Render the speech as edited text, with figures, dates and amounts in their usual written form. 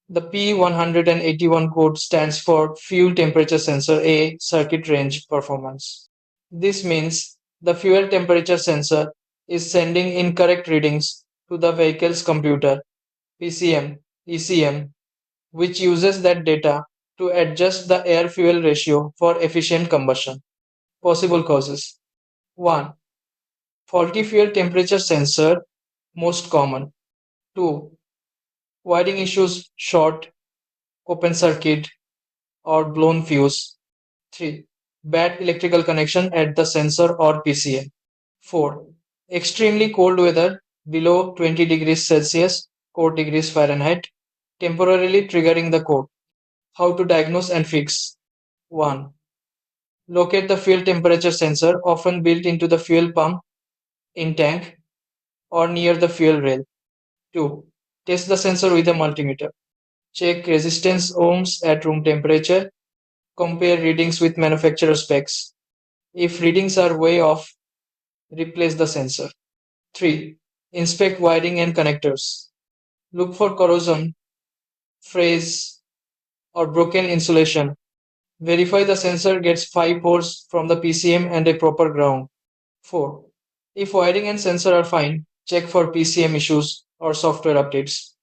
The P0181 code stands for Fuel Temperature Sensor A Circuit Range Performance. This means the fuel temperature sensor is sending incorrect readings to the vehicle's computer, PCM, ECM, which uses that data to adjust the air fuel ratio for efficient combustion. Possible causes: 1. Faulty fuel temperature sensor, most common. 2. Wiring issues, short, open circuit, or blown fuse. 3. Bad electrical connection at the sensor or PCM. 4. Extremely cold weather below 20 degrees Celsius, 4 degrees Fahrenheit, temporarily triggering the code. How to diagnose and fix? 1. Locate the fuel temperature sensor, often built into the fuel pump, in tank, or near the fuel rail. 2. Test the sensor with a multimeter. Check resistance ohms at room temperature. Compare readings with manufacturer specs. If readings are way off, replace the sensor. 3. Inspect wiring and connectors. Look for corrosion, frizz, or broken insulation. Verify the sensor gets 5 ports from the PCM and a proper ground. 4. If wiring and sensor are fine, check for PCM issues or software updates.